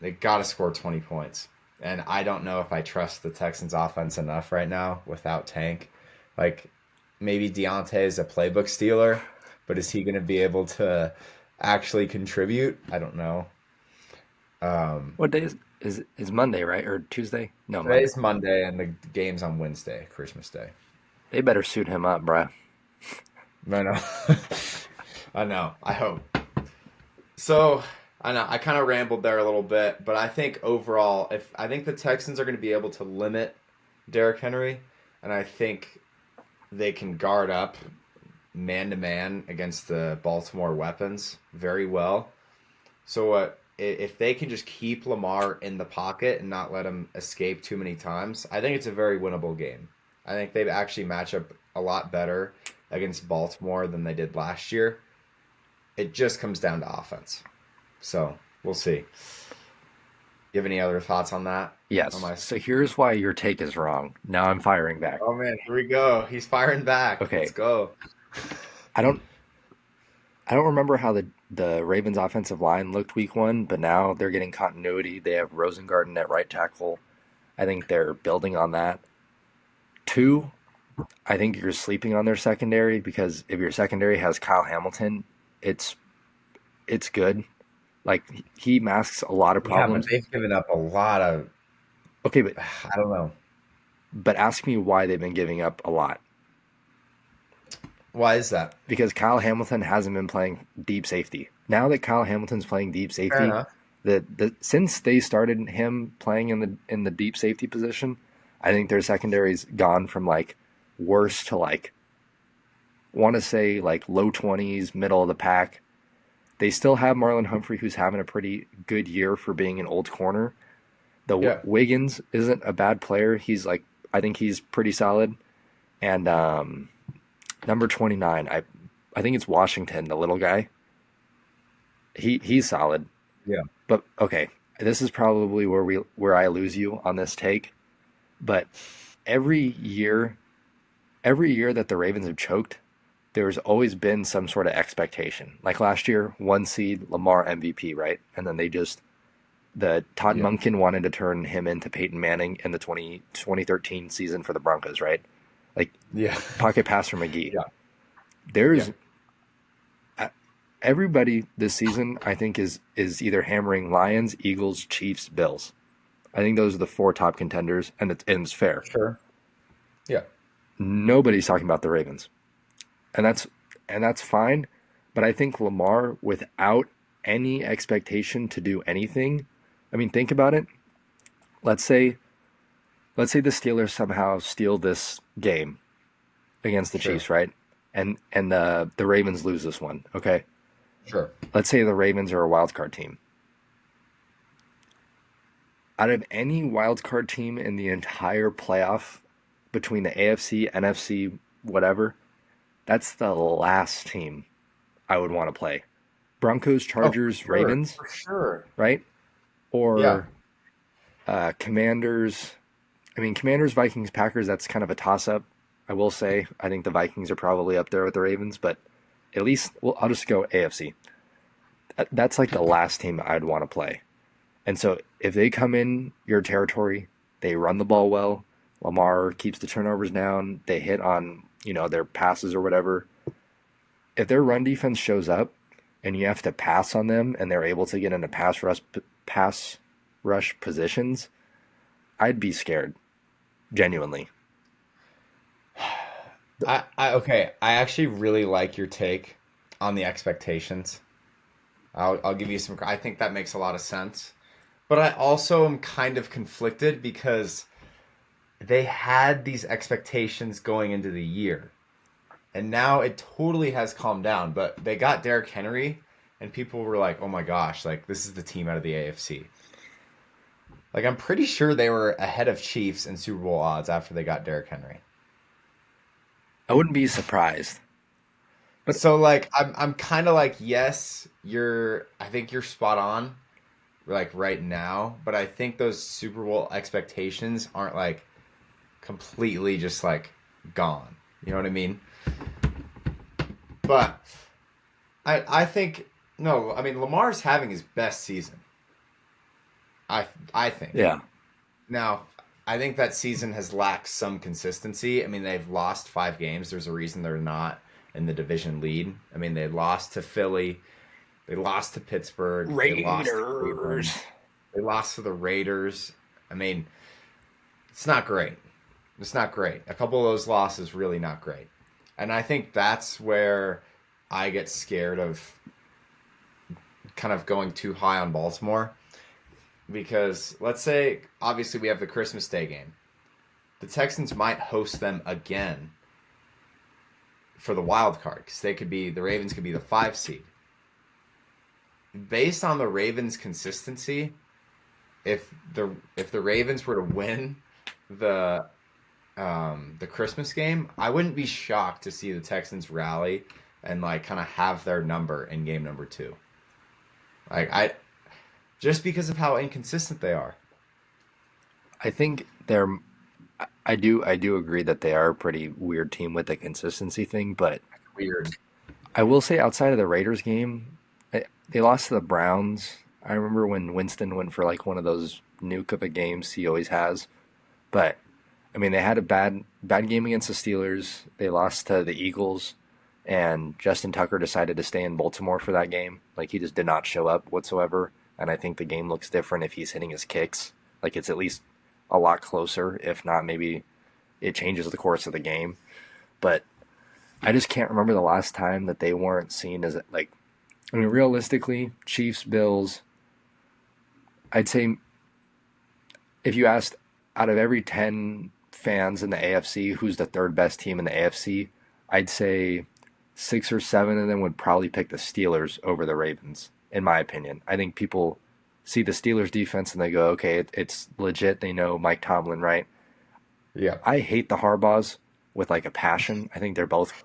They got to score 20 points. And I don't know if I trust the Texans offense enough right now without Tank. Like maybe Deontay is a playbook stealer, but is he going to be able to actually contribute? I don't know. Um, What day is Monday, right? Or Tuesday? No, Monday. Today's Monday and the game's on Wednesday, Christmas Day. They better suit him up, bruh. I know. I know. I hope. So I know I kind of rambled there a little bit, but I think overall, if I think the Texans are going to be able to limit Derrick Henry, and I think they can guard up man to man against the Baltimore weapons very well. So if they can just keep Lamar in the pocket and not let him escape too many times, I think it's a very winnable game. I think they actually match up a lot better against Baltimore than they did last year. It just comes down to offense. So we'll see. You have any other thoughts on that? On Yes. my So here's why your take is wrong. Now I'm firing back. Oh man, here we go. He's firing back. Let's Okay. go. I don't I don't remember how the Ravens offensive line looked week one, but now they're getting continuity. They have Rosengarten at right tackle. I think they're building on that. Two, I think you're sleeping on their secondary because if your secondary has Kyle Hamilton, it's it's good. Like he masks a lot of Yeah, but problems. they've given up a lot of. Okay, but I don't know. ask me why they've been giving up a lot. Why is that? Because Kyle Hamilton hasn't been playing deep safety. Now that Kyle Hamilton's playing deep Fair safety, enough. the since they started him playing in the deep safety position, I think their secondary's gone from like worse to like want to say like low 20s, middle of the pack. They still have Marlon Humphrey, who's having a pretty good year for being an old corner. The Yeah. Wiggins isn't a bad player. He's like I think he's pretty solid. And number 29, I think it's Washington, the little guy. He's solid. Yeah. But okay, this is probably where I lose you on this take. But every year, every year that the Ravens have choked, there's always been some sort of expectation. Like last year, one seed, Lamar MVP, right? And then the Todd Yeah. Monken wanted to turn him into Peyton Manning in the 2013 season for the Broncos, right? Like Yeah. pocket passer McGee. Yeah. Yeah. There's everybody this season, I think, is either hammering Lions, Eagles, Chiefs, Bills. I think those are the four top contenders, and it's fair. Sure. Yeah. Nobody's talking about the Ravens, and that's fine. But I think Lamar, without any expectation to do anything, I mean, think about it. Let's say, let's say the Steelers somehow steal this game against the Sure. Chiefs, right? And the Ravens lose this one. Okay, Sure. let's say the Ravens are a wild card team. Out of any wild card team in the entire playoff between the AFC, NFC, whatever, that's the last team I would want to play. Broncos, Oh, Chargers, sure. Ravens, For sure. right? Yeah. Or Commanders. I mean, Commanders, Vikings, Packers, that's kind of a toss up. I will say, I think the Vikings are probably up there with the Ravens, but at least, well, I'll just go AFC. That's like the last team I'd want to play. And so if they come in your territory, they run the ball well, Lamar keeps the turnovers down, they hit on, their passes or whatever. If their run defense shows up and you have to pass on them and they're able to get into pass rush positions, I'd be scared, genuinely. Okay. I actually really like your take on the expectations. I'll give you some. I think that makes a lot of sense. But I also am kind of conflicted because they had these expectations going into the year, and now it totally has calmed down. But they got Derrick Henry, and people were like, "Oh my gosh, like this is the team out of the AFC." Like I'm pretty sure they were ahead of Chiefs in Super Bowl odds after they got Derrick Henry. I wouldn't be surprised. But So like I'm kind of like yes, I think you're spot on like right now, but I think those Super Bowl expectations aren't like completely just like gone. You know what I mean? But I think no, I mean Lamar's having his best season. I think. yeah, Now, I think that season has lacked some consistency. I mean, they've lost 5 games. There's a reason they're not in the division lead. I mean, they lost to Philly, they lost to Pittsburgh, they lost to Cleveland, Raiders. they lost to the Raiders. I mean, it's not great. It's not great. A couple of those losses really not great. And I think that's where I get scared of kind of going too high on Baltimore because let's say obviously we have the Christmas Day game. The Texans might host them again for the wild card because the Ravens could be the 5 seed. Based on the Ravens' consistency, if the Ravens were to win the the Christmas game, I wouldn't be shocked to see the Texans rally and like kind of have their number in game number 2. Like I just because of how inconsistent they are. I think they're. I do agree that they are a pretty weird team with the consistency thing, but Weird. I will say outside of the Raiders game, they lost to the Browns. I remember when Winston went for like one of those nuke of a games he always has. But I mean, they had a bad game against the Steelers. They lost to the Eagles, and Justin Tucker decided to stay in Baltimore for that game. Like he just did not show up whatsoever. And I think the game looks different if he's hitting his kicks. Like it's at least a lot closer. If not, maybe it changes the course of the game. But I just can't remember the last time that they weren't seen as like. I mean, realistically, Chiefs, Bills. I'd say if you asked out of every 10 fans in the AFC who's the third best team in the AFC, I'd say 6 or 7 of them would probably pick the Steelers over the Ravens, in my opinion. I think people see the Steelers defense and they go, okay, it's legit. They know Mike Tomlin, right? Yeah. I hate the Harbaughs with like a passion. I think they're both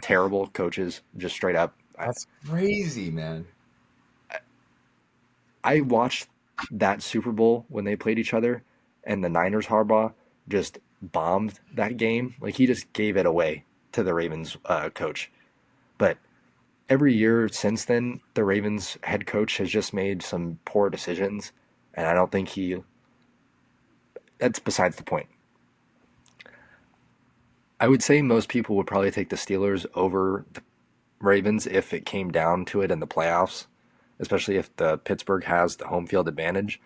terrible coaches, just straight up. That's crazy, man. I watched that Super Bowl when they played each other, and the Niners Harbaugh just bombed that game. Like he just gave it away to the Ravens coach. But every year since then, the Ravens head coach has just made some poor decisions, and I don't think he. That's besides the point. I would say most people would probably take the Steelers over the Ravens if it came down to it in the playoffs, especially if the Pittsburgh has the home field advantage.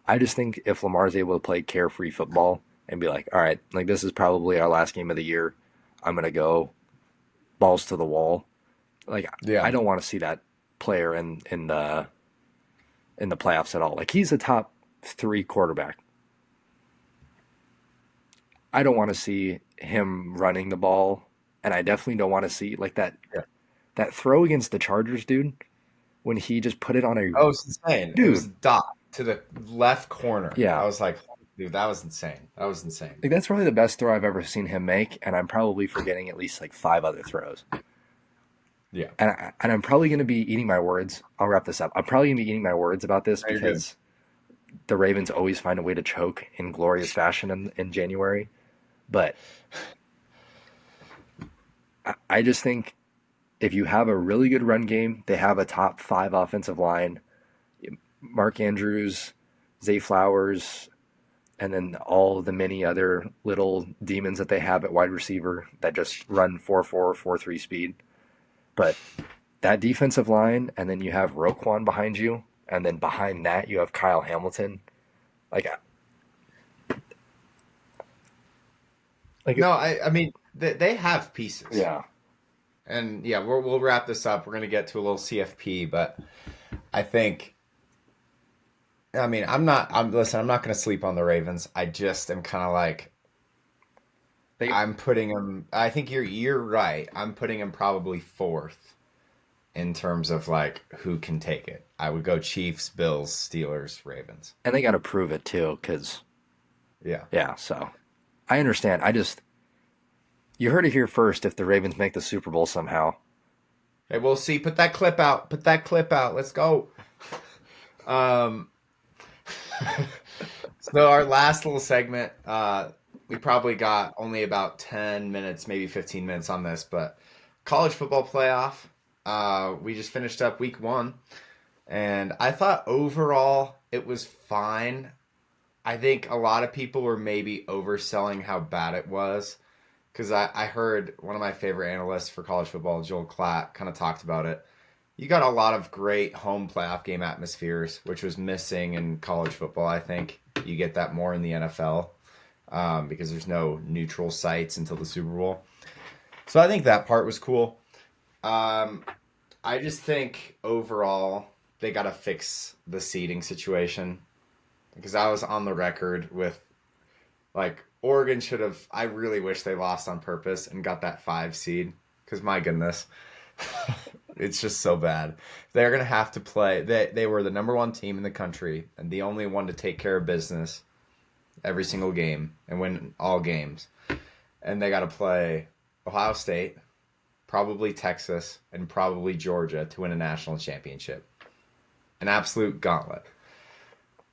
I just think if Lamar's able to play carefree football and be like, all right, like this is probably our last game of the year, I'm gonna go balls to the wall. Like I Yeah. don't want to see that player in the playoffs at all. Like he's a top 3 quarterback. I don't want to see him running the ball, and I definitely don't want to see like that throw against the Chargers, dude, when he just put it on a Oh, it was insane. It was dude. a dot to the left corner. Yeah, I was like, dude, that was insane. That was insane. like that's probably the best throw I've ever seen him make, and I'm probably forgetting at least like 5 other throws. Yeah. And I'm probably going to be eating my words. I'll wrap this up. I'm probably going to be eating my words about this No, you're good. because the Ravens always find a way to choke in glorious fashion in January. But I just think if you have a really good run game, they have a top 5 offensive line. Mark Andrews, Zay Flowers, and then all the many other little demons that they have at wide receiver that just run 4.4, 4.3 speed. But that defensive line, and then you have Roquan behind you, and then behind that you have Kyle Hamilton. Like, No, I mean, they have pieces. yeah, And yeah, we'll wrap this up. We're going to get to a little CFP, but I think, I mean, listen, I'm not going to sleep on the Ravens. I just am kind of like, they I'm putting them, I think you're right. I'm putting them probably fourth in terms of like who can take it. I would go Chiefs, Bills, Steelers, Ravens. and they got to prove it too, because Yeah. yeah. So I understand. You heard it here first. If the Ravens make the Super Bowl somehow, Hey, we'll see. Put that clip out. Put that clip out. Let's go. Um, so our last little segment, we probably got only about 10 minutes, maybe 15 minutes on this, but college football playoff. We just finished up week 1, and I thought overall it was fine. I think a lot of people were maybe overselling how bad it was because I heard one of my favorite analysts for college football, Joel Klatt, kind of talked about it. You got a lot of great home playoff game atmospheres, which was missing in college football. I think you get that more in the NFL because there's no neutral sites until the Super Bowl. So I think that part was cool. Um, I just think overall they got to fix the seating situation because I was on the record with like Oregon should have. I really wish they lost on purpose and got that 5 seed because my goodness, it's just so bad. They're gonna have to play. They were the number 1 team in the country and the only one to take care of business every single game and win all games. And they got to play Ohio State, probably Texas, and probably Georgia to win a national championship. An absolute gauntlet.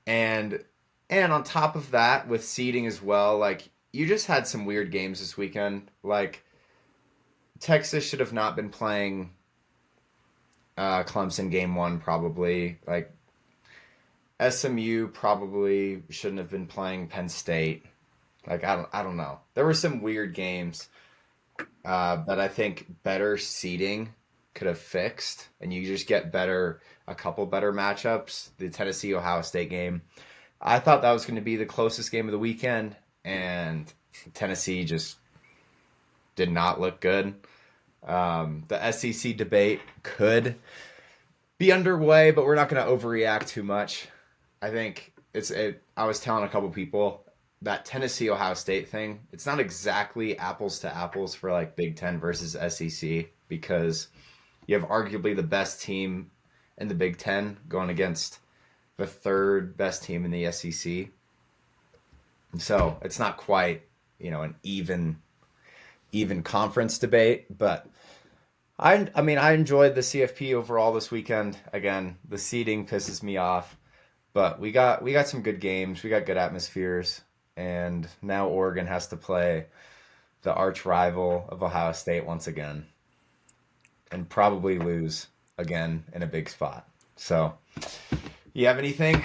And on top of that, with seeding as well, like you just had some weird games this weekend. Like Texas should have not been playing Clemson game 1 probably. Like SMU probably shouldn't have been playing Penn State. Like I don't know. There were some weird games that I think better seeding could have fixed, and you just get a couple better matchups. The Tennessee Ohio State game, I thought that was going to be the closest game of the weekend, and Tennessee just did not look good. The SEC debate could be underway, but we're not going to overreact too much. I think I was telling a couple people that Tennessee Ohio State thing. It's not exactly apples to apples for like Big Ten versus SEC because you have arguably the best team in the Big Ten going against the third best team in the SEC. So it's not quite an even conference debate, but I mean I enjoyed the CFP overall this weekend. Again, the seeding pisses me off, but we got some good games. We got good atmospheres, and now Oregon has to play the arch rival of Ohio State once again, and probably lose again in a big spot. So, you have anything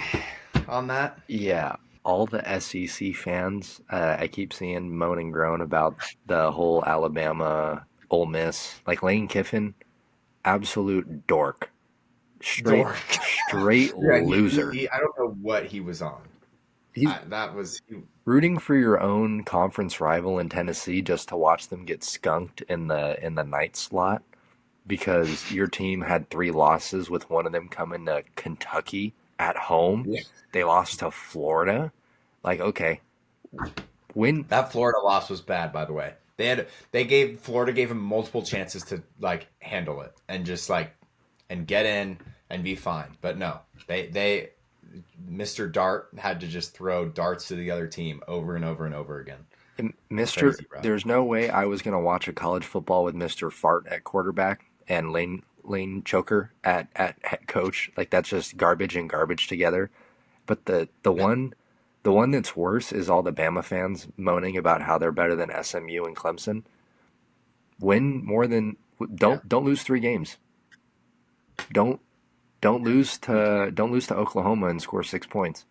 on that? yeah. All the SEC fans, I keep seeing moan and groan about the whole Alabama Ole Miss. Like Lane Kiffin, absolute dork, straight Dork. straight Yeah, loser. I don't know what he was on. He's That was rooting for your own conference rival in Tennessee just to watch them get skunked in the night slot. because your team had three losses with one of them coming to Kentucky at home. Yeah. They lost to Florida. Like, okay, win. That Florida loss was bad, by the way. Florida gave him multiple chances to like handle it and just like and get in and be fine. But no, they Mr. Dart had to just throw darts to the other team over and over and over again. Mr. Crazy, bro. There's no way I was going to watch a college football with Mr. Fart at quarterback and Lane Choker at head coach. Like that's just garbage and garbage together. But the one that's worse is all the Bama fans moaning about how they're better than SMU and Clemson. Win more than Yeah, don't lose three games. Don't don't lose to Oklahoma and score 6 points.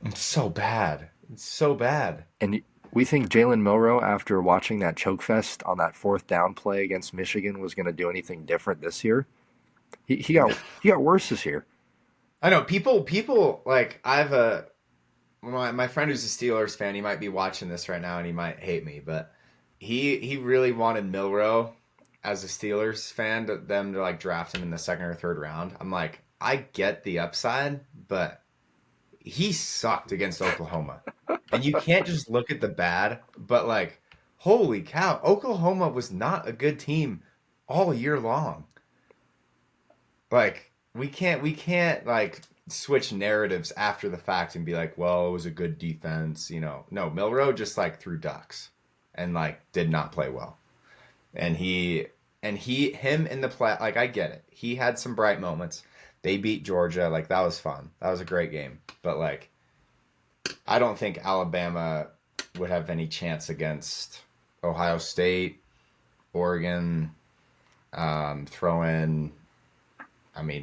it's so bad. It's so bad. And we think Jalen Milroe, after watching that choke fest on that fourth down play against Michigan, was going to do anything different this year. He got worse this year. I know people like I have my friend who's a Steelers fan. He might be watching this right now and he might hate me, but he really wanted Milroe as a Steelers fan them to like draft him in the second or third round. I'm like, I get the upside, but he sucked against Oklahoma. And you can't just look at the bad, but like, holy cow, Oklahoma was not a good team all year long. Like, we can't like switch narratives after the fact and be like, well, it was a good defense, you know. No, Milroe just like threw ducks and like did not play well. And him in the play, like I get it. He had some bright moments. They beat Georgia, like that was fun. That was a great game. But like I don't think Alabama would have any chance against Ohio State, Oregon, throw in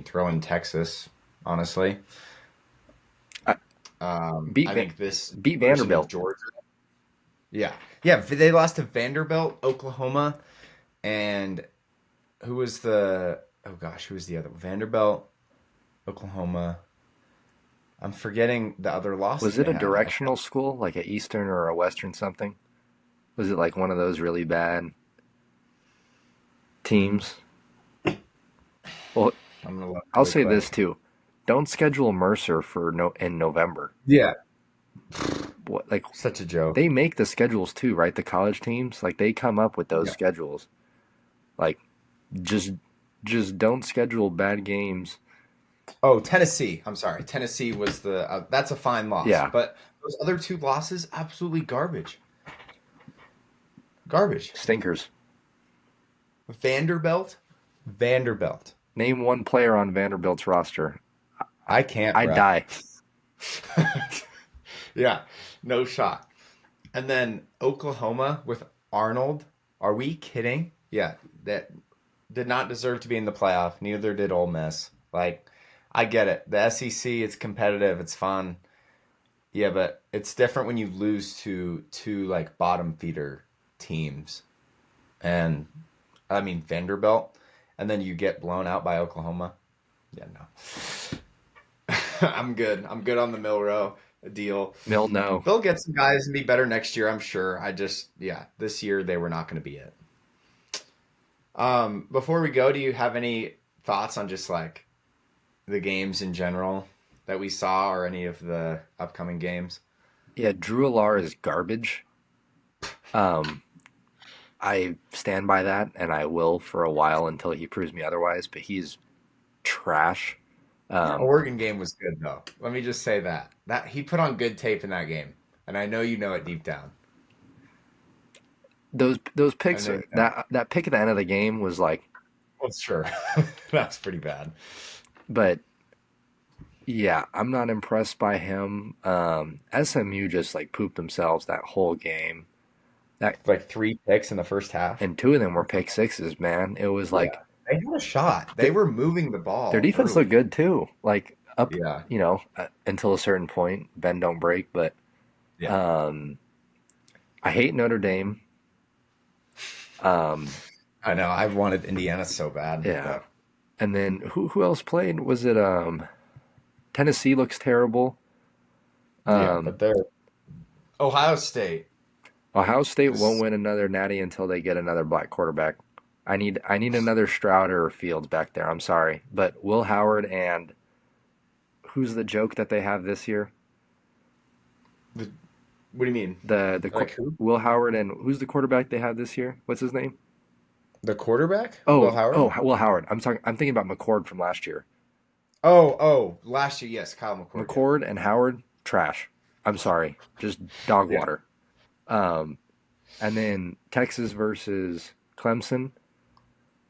throw in Texas, honestly. Uh, beat I think this beat version of Vanderbilt. Georgia. Yeah. Yeah, they lost to Vanderbilt, Oklahoma, and who was the oh gosh, who was the other Vanderbilt, Oklahoma. I'm forgetting the other loss Was that it they a had. directional school, like a Eastern or a Western something? Was it like one of those really bad teams? Well, I'm gonna look I'll really say this quick. too. Don't schedule Mercer for no in November. Yeah. What like Such a joke. they make the schedules too, right? The college teams, like they come up with those Yeah. schedules. Like just just don't schedule bad games. Oh, Tennessee. I'm sorry. Tennessee was the that's a fine loss, Yeah, but those other two losses absolutely garbage. Garbage. stinkers. Vanderbilt. Vanderbilt. Name one player on Vanderbilt's roster. I can't, I'd bruh. die. Yeah, no shot. And then Oklahoma with Arnold. Are we kidding? Yeah, that did not deserve to be in the playoff. Neither did Ole Miss. Like, I get it. The SEC, it's competitive, it's fun. Yeah, but it's different when you lose to two like bottom feeder teams. And Vanderbilt, and then you get blown out by Oklahoma. Yeah, no. I'm good. I'm good on the Milrow deal. Mill, no. They'll get some guys and be better next year, I'm sure. Yeah, this year they were not going to be it. Before we go, do you have any thoughts on just like the games in general that we saw or any of the upcoming games? Yeah, Drew Alar is garbage. Um, I stand by that, and I will for a while until he proves me otherwise. But he's trash. That Um, Oregon game was good though. Let me just say that. That he put on good tape in that game. And I know you know it deep down. those I picks know you are, know. that pick at the end of the game was like, Well, sure. That's pretty bad. but yeah, I'm not impressed by him. SMU just like pooped themselves that whole game. That Like three picks in the first half. and two of them were pick sixes, man. It was Yeah. like They had a shot. They th- were moving the their ball defense looked early. good too. Like up, Yeah. until a certain point, bend don't break. But Yeah. um, I hate Notre Dame. Um, I know. I wanted Indiana so bad, yeah, but and then who else played? Was it Tennessee looks terrible. yeah, Um, but they're Ohio State. Ohio State won't This win another natty until they get another black quarterback. I need another Stroud or Fields back there. I'm sorry, but Will Howard and who's the joke that they have this year? The, what do you mean? The Like who? Will Howard and who's the quarterback they have this year? What's his name? The quarterback? Will Oh, Howard? oh, Will Howard. I'm thinking about McCord from last year. Oh, last year, yes, Kyle McCord, yeah. McCord and Howard, trash. I'm sorry, just dog Yeah. water. Um, and then Texas versus Clemson.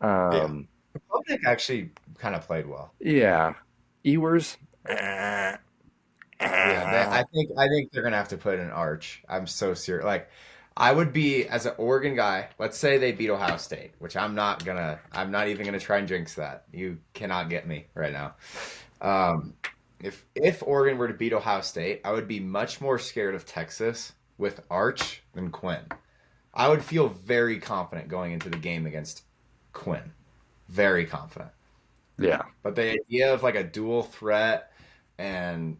Yeah. Um, Klubnik actually kind of played well. yeah, Ewers. Yeah, I think they're gonna have to put an arch. I'm so serious. Like, I would be as an Oregon guy. Let's say they beat Ohio State, which I'm not gonna. I'm not even gonna try and jinx that. You cannot get me right now. Um, if Oregon were to beat Ohio State, I would be much more scared of Texas with Arch than Quinn. I would feel very confident going into the game against Quinn. Very confident. Yeah, But the idea of like a dual threat and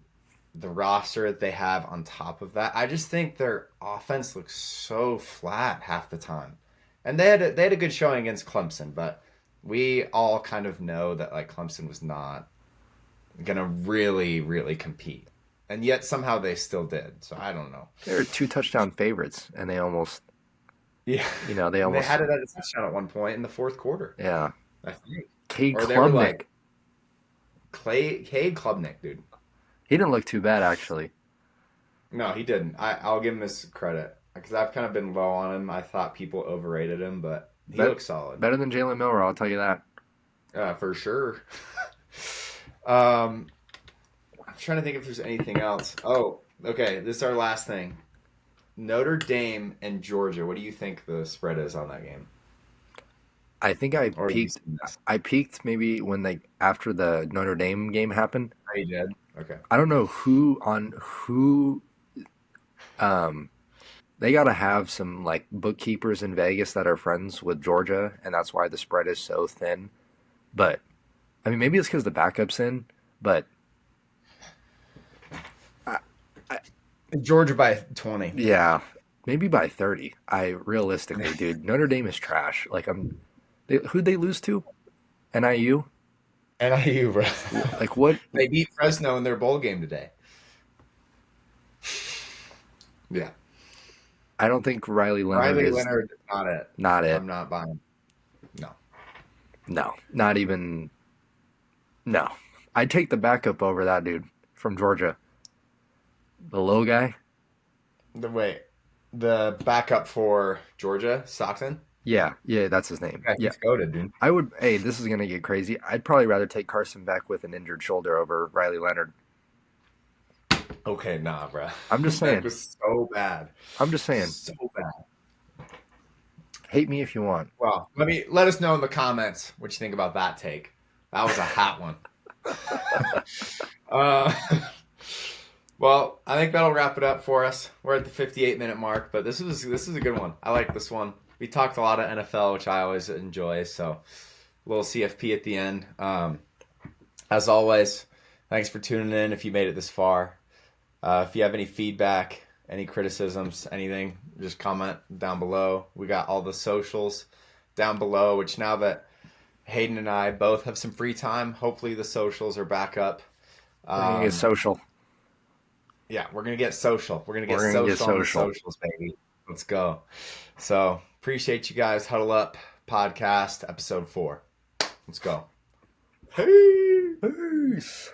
the roster that they have on top of that, I just think their offense looks so flat half the time. And they had a good showing against Clemson, but we all kind of know that like Clemson was not gonna really compete. And yet somehow they still did. So I don't know. they were two touchdown favorites, and they almost, Yeah. they And they almost, had it at a touchdown at one point in the fourth quarter, yeah. I think. Cade Or they were Klubnik, like Cade Klubnik, dude. he didn't look too bad actually. No, he didn't. I'll give him his credit because I've kind of been low on him. I thought people overrated him, but he Bet, looks solid, better than Jalen Milrow, I'll tell you that. for sure. um, I'm trying to think if there's anything else. Oh, okay. This is our last thing. Notre Dame and Georgia. What do you think the spread is on that game? I think I Or have you peaked. seen this? I peaked maybe when they after the Notre Dame game happened. Oh, you did? Okay. I don't know who. Um, they got to have some like bookkeepers in Vegas that are friends with Georgia, and that's why the spread is so thin. But I mean, maybe it's because the backup's in. But I, I, Georgia by 20. yeah, maybe by 30. I realistically, dude, Notre Dame is trash. Like who'd they lose to? NIU. NIU, bro. Like what? They beat Fresno in their bowl game today. Yeah. I don't think Riley Leonard Riley is Leonard is not it. not it. I'm not buying. No. No, not even. No, I'd take the backup over that dude from Georgia, the low guy. Wait, the backup for Georgia, Stockton? Yeah, yeah, that's his name. Yeah, Yeah, he's goaded, dude. I would. Hey, this is gonna get crazy. I'd probably rather take Carson Beck with an injured shoulder over Riley Leonard. Okay, nah, bro. I'm just That saying. was so bad. I'm just saying. So bad. Hate me if you want. Well, let us know in the comments what you think about that take. That was a hot one. uh, well, I think that'll wrap it up for us. We're at the 58-minute mark, but this is a good one. I like this one. We talked a lot of NFL, which I always enjoy. So, a little CFP at the end. As always, thanks for tuning in. If you made it this far, if you have any feedback, any criticisms, anything, just comment down below. We got all the socials down below, which now that Hayden and I both have some free time, hopefully the socials are back up. We're gonna get social. Yeah, we're going to get social. We're going to get We're gonna get social on the social. socials, baby. Let's go. So, appreciate you guys. Huddle Up Podcast, episode 4. Let's go. Hey! Peace.